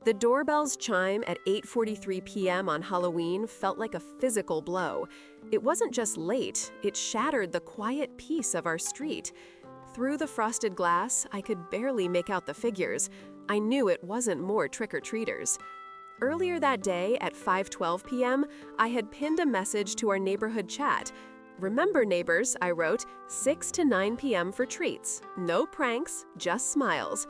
The doorbell's chime at 8:43 p.m. on Halloween felt like a physical blow. It wasn't just late, it shattered the quiet peace of our street. Through the frosted glass, I could barely make out the figures. I knew it wasn't more trick-or-treaters. Earlier that day, at 5:12 p.m., I had pinned a message to our neighborhood chat. "Remember, neighbors," I wrote, 6 to 9 p.m. for treats. No pranks, just smiles.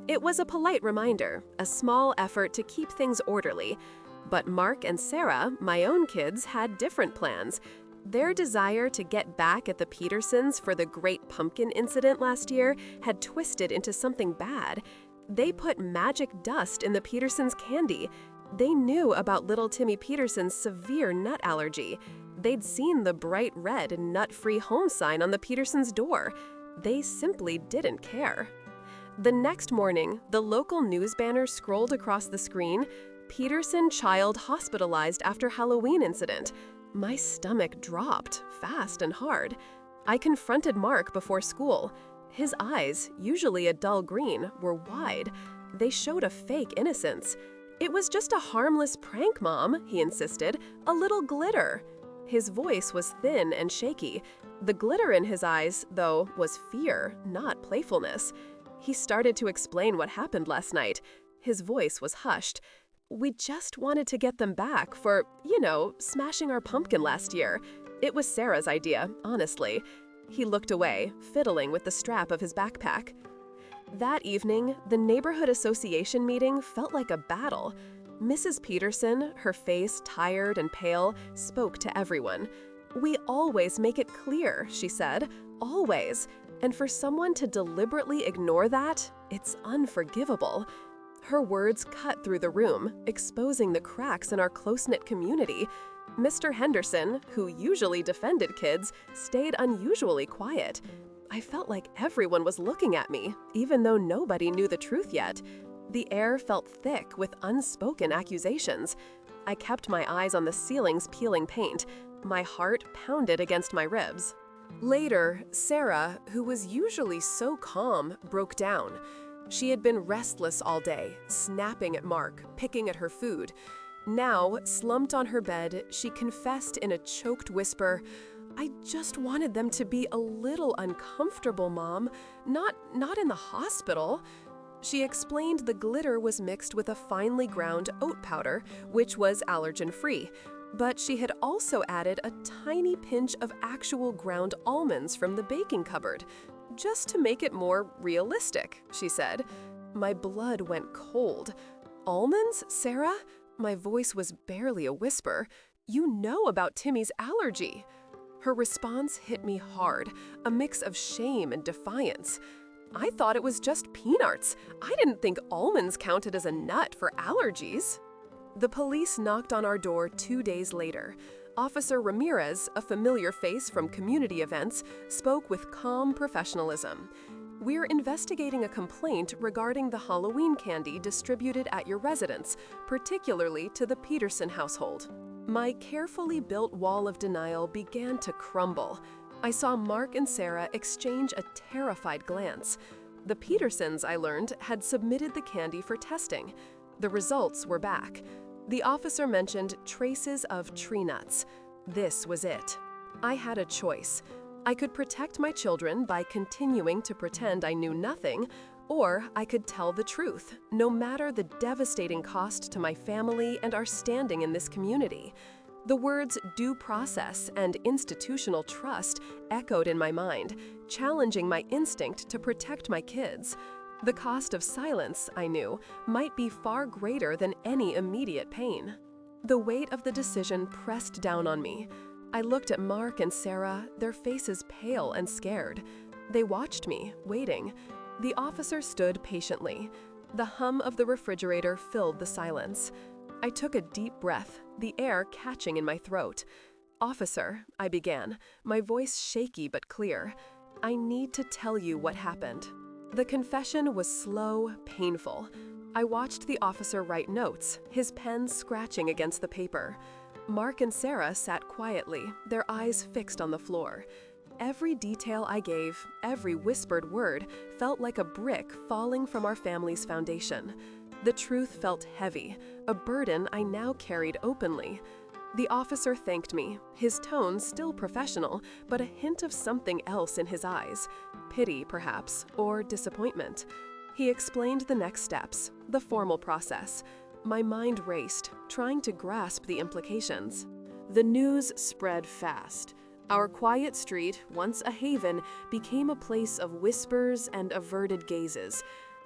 It was a polite reminder, a small effort to keep things orderly. But Mark and Sarah, my own kids, had different plans. Their desire to get back at the Petersons for the Great Pumpkin incident last year had twisted into something bad. They put magic dust in the Petersons' candy. They knew about little Timmy Peterson's severe nut allergy. They'd seen the bright red nut-free home sign on the Petersons' door. They simply didn't care. The next morning, the local news banner scrolled across the screen, "Peterson child hospitalized after Halloween incident." My stomach dropped, fast and hard. I confronted Mark before school. His eyes, usually a dull green, were wide. They showed a fake innocence. "It was just a harmless prank, Mom," he insisted, "a little glitter." His voice was thin and shaky. The glitter in his eyes, though, was fear, not playfulness. He started to explain what happened last night. His voice was hushed. "We just wanted to get them back for, smashing our pumpkin last year. It was Sarah's idea, honestly." He looked away, fiddling with the strap of his backpack. That evening, the neighborhood association meeting felt like a battle. Mrs. Peterson, her face tired and pale, spoke to everyone. "We always make it clear," she said, "always. And for someone to deliberately ignore that, it's unforgivable." Her words cut through the room, exposing the cracks in our close-knit community. Mr. Henderson, who usually defended kids, stayed unusually quiet. I felt like everyone was looking at me, even though nobody knew the truth yet. The air felt thick with unspoken accusations. I kept my eyes on the ceiling's peeling paint. My heart pounded against my ribs. Later, Sarah, who was usually so calm, broke down. She had been restless all day, snapping at Mark, picking at her food. Now, slumped on her bed, she confessed in a choked whisper, "I just wanted them to be a little uncomfortable, Mom. Not in the hospital." She explained the glitter was mixed with a finely ground oat powder, which was allergen-free. But she had also added a tiny pinch of actual ground almonds from the baking cupboard, just to make it more realistic, she said. My blood went cold. "Almonds, Sarah?" My voice was barely a whisper. "You know about Timmy's allergy." Her response hit me hard, a mix of shame and defiance. "I thought it was just peanuts. I didn't think almonds counted as a nut for allergies." The police knocked on our door 2 days later. Officer Ramirez, a familiar face from community events, spoke with calm professionalism. "We're investigating a complaint regarding the Halloween candy distributed at your residence, particularly to the Peterson household." My carefully built wall of denial began to crumble. I saw Mark and Sarah exchange a terrified glance. The Petersons, I learned, had submitted the candy for testing. The results were back. The officer mentioned traces of tree nuts. This was it. I had a choice. I could protect my children by continuing to pretend I knew nothing, or I could tell the truth, no matter the devastating cost to my family and our standing in this community. The words due process and institutional trust echoed in my mind, challenging my instinct to protect my kids. The cost of silence, I knew, might be far greater than any immediate pain. The weight of the decision pressed down on me. I looked at Mark and Sarah, their faces pale and scared. They watched me, waiting. The officer stood patiently. The hum of the refrigerator filled the silence. I took a deep breath, the air catching in my throat. "Officer," I began, my voice shaky but clear, "I need to tell you what happened." The confession was slow, painful. I watched the officer write notes, his pen scratching against the paper. Mark and Sarah sat quietly, their eyes fixed on the floor. Every detail I gave, every whispered word, felt like a brick falling from our family's foundation. The truth felt heavy, a burden I now carried openly. The officer thanked me, his tone still professional, but a hint of something else in his eyes. Pity, perhaps, or disappointment. He explained the next steps, the formal process. My mind raced, trying to grasp the implications. The news spread fast. Our quiet street, once a haven, became a place of whispers and averted gazes.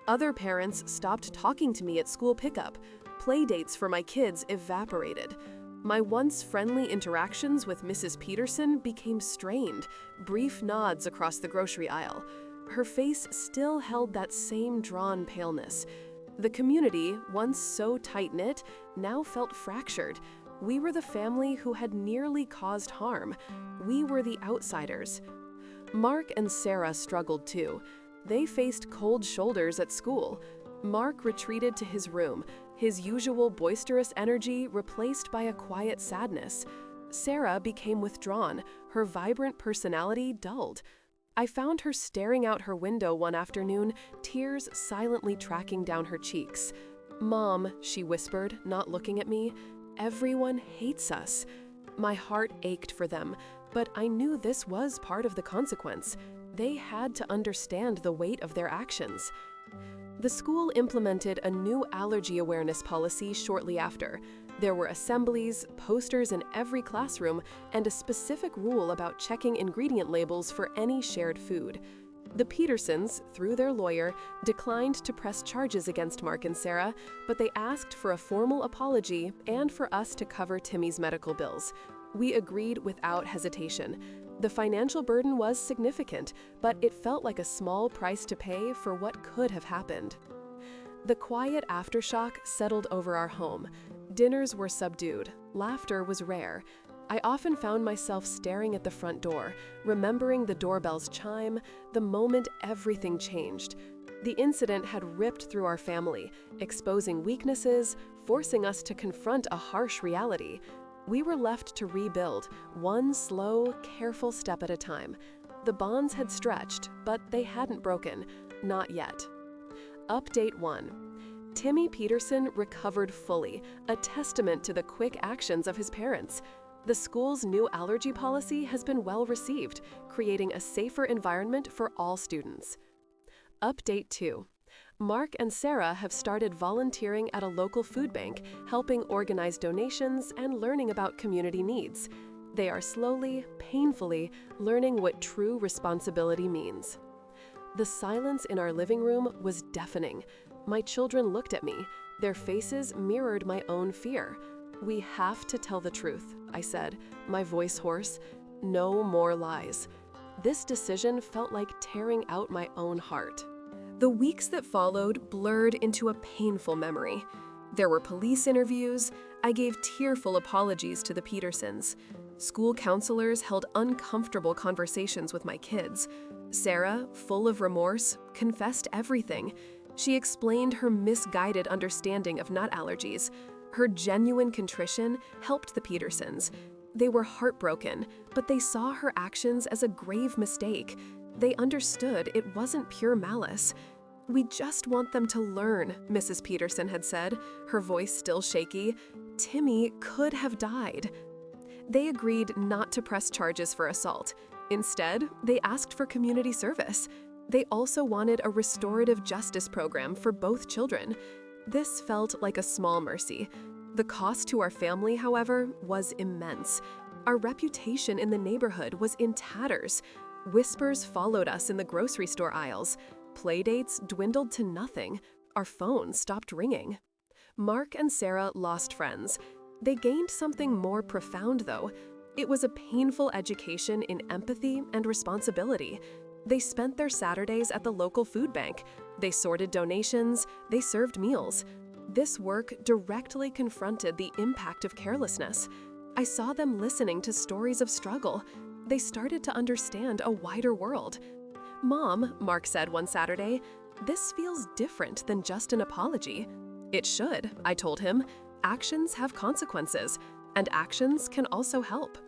Other parents stopped talking to me at school pickup. Playdates for my kids evaporated. My once friendly interactions with Mrs. Peterson became strained, brief nods across the grocery aisle. Her face still held that same drawn paleness. The community, once so tight-knit, now felt fractured. We were the family who had nearly caused harm. We were the outsiders. Mark and Sarah struggled too. They faced cold shoulders at school. Mark retreated to his room, his usual boisterous energy replaced by a quiet sadness. Sarah became withdrawn, her vibrant personality dulled. I found her staring out her window one afternoon, tears silently tracking down her cheeks. "Mom," she whispered, not looking at me, "everyone hates us." My heart ached for them, but I knew this was part of the consequence. They had to understand the weight of their actions. The school implemented a new allergy awareness policy shortly after. There were assemblies, posters in every classroom, and a specific rule about checking ingredient labels for any shared food. The Petersons, through their lawyer, declined to press charges against Mark and Sarah, but they asked for a formal apology and for us to cover Timmy's medical bills. We agreed without hesitation. The financial burden was significant, but it felt like a small price to pay for what could have happened. The quiet aftershock settled over our home. Dinners were subdued. Laughter was rare. I often found myself staring at the front door, remembering the doorbell's chime, the moment everything changed. The incident had ripped through our family, exposing weaknesses, forcing us to confront a harsh reality. We were left to rebuild, one slow, careful step at a time. The bonds had stretched, but they hadn't broken. Not yet. Update 1. Timmy Peterson recovered fully, a testament to the quick actions of his parents. The school's new allergy policy has been well received, creating a safer environment for all students. Update 2. Mark and Sarah have started volunteering at a local food bank, helping organize donations and learning about community needs. They are slowly, painfully, learning what true responsibility means. The silence in our living room was deafening. My children looked at me. Their faces mirrored my own fear. "We have to tell the truth," I said, my voice hoarse. "No more lies." This decision felt like tearing out my own heart. The weeks that followed blurred into a painful memory. There were police interviews. I gave tearful apologies to the Petersons. School counselors held uncomfortable conversations with my kids. Sarah, full of remorse, confessed everything. She explained her misguided understanding of nut allergies. Her genuine contrition helped the Petersons. They were heartbroken, but they saw her actions as a grave mistake. They understood it wasn't pure malice. "We just want them to learn," Mrs. Peterson had said, her voice still shaky. "Timmy could have died." They agreed not to press charges for assault. Instead, they asked for community service. They also wanted a restorative justice program for both children. This felt like a small mercy. The cost to our family, however, was immense. Our reputation in the neighborhood was in tatters. Whispers followed us in the grocery store aisles. Playdates dwindled to nothing. Our phones stopped ringing. Mark and Sarah lost friends. They gained something more profound, though. It was a painful education in empathy and responsibility. They spent their Saturdays at the local food bank. They sorted donations. They served meals. This work directly confronted the impact of carelessness. I saw them listening to stories of struggle. They started to understand a wider world. "Mom," Mark said one Saturday, "this feels different than just an apology." "It should," I told him. "Actions have consequences, and actions can also help."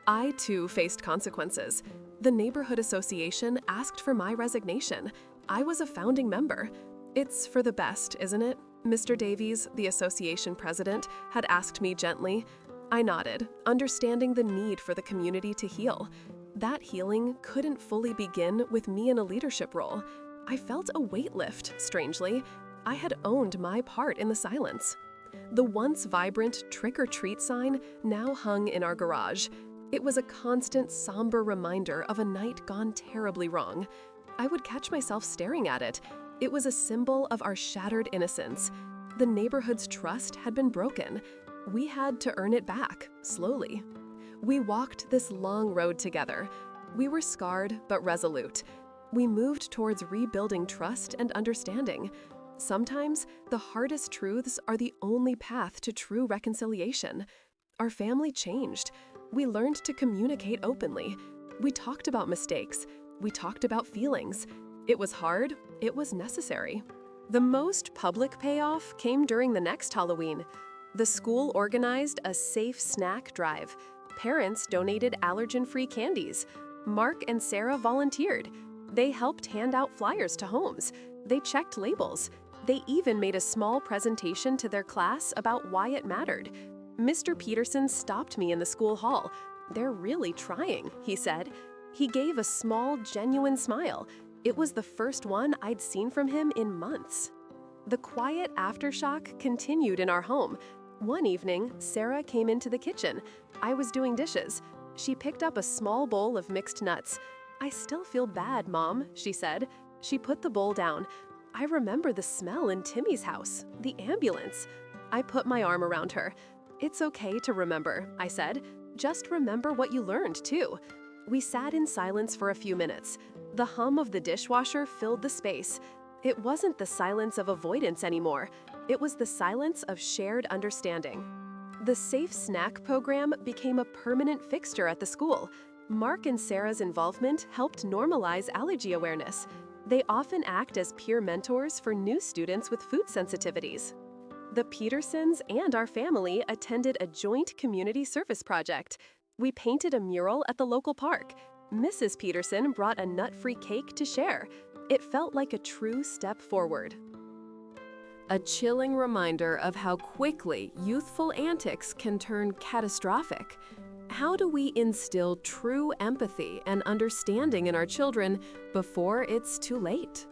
I, too, faced consequences. The neighborhood association asked for my resignation. I was a founding member. It's for the best, isn't it? Mr. Davies, the association president, had asked me gently. I nodded, understanding the need for the community to heal. That healing couldn't fully begin with me in a leadership role. I felt a weight lift, strangely. I had owned my part in the silence. The once vibrant trick-or-treat sign now hung in our garage. It was a constant, somber reminder of a night gone terribly wrong. I would catch myself staring at it. It was a symbol of our shattered innocence. The neighborhood's trust had been broken. We had to earn it back, slowly. We walked this long road together. We were scarred but resolute. We moved towards rebuilding trust and understanding. Sometimes, the hardest truths are the only path to true reconciliation. Our family changed. We learned to communicate openly. We talked about mistakes. We talked about feelings. It was hard. It was necessary. The most public payoff came during the next Halloween. The school organized a safe snack drive. Parents donated allergen-free candies. Mark and Sarah volunteered. They helped hand out flyers to homes. They checked labels. They even made a small presentation to their class about why it mattered. Mr. Peterson stopped me in the school hall. "They're really trying," he said. He gave a small, genuine smile. It was the first one I'd seen from him in months. The quiet aftershock continued in our home. One evening, Sarah came into the kitchen. I was doing dishes. She picked up a small bowl of mixed nuts. "I still feel bad, Mom," she said. She put the bowl down. "I remember the smell in Timmy's house, the ambulance." I put my arm around her. "It's okay to remember," I said. "Just remember what you learned, too." We sat in silence for a few minutes. The hum of the dishwasher filled the space. It wasn't the silence of avoidance anymore. It was the silence of shared understanding. The Safe Snack program became a permanent fixture at the school. Mark and Sarah's involvement helped normalize allergy awareness. They often act as peer mentors for new students with food sensitivities. The Petersons and our family attended a joint community service project. We painted a mural at the local park. Mrs. Peterson brought a nut-free cake to share. It felt like a true step forward. A chilling reminder of how quickly youthful antics can turn catastrophic. How do we instill true empathy and understanding in our children before it's too late?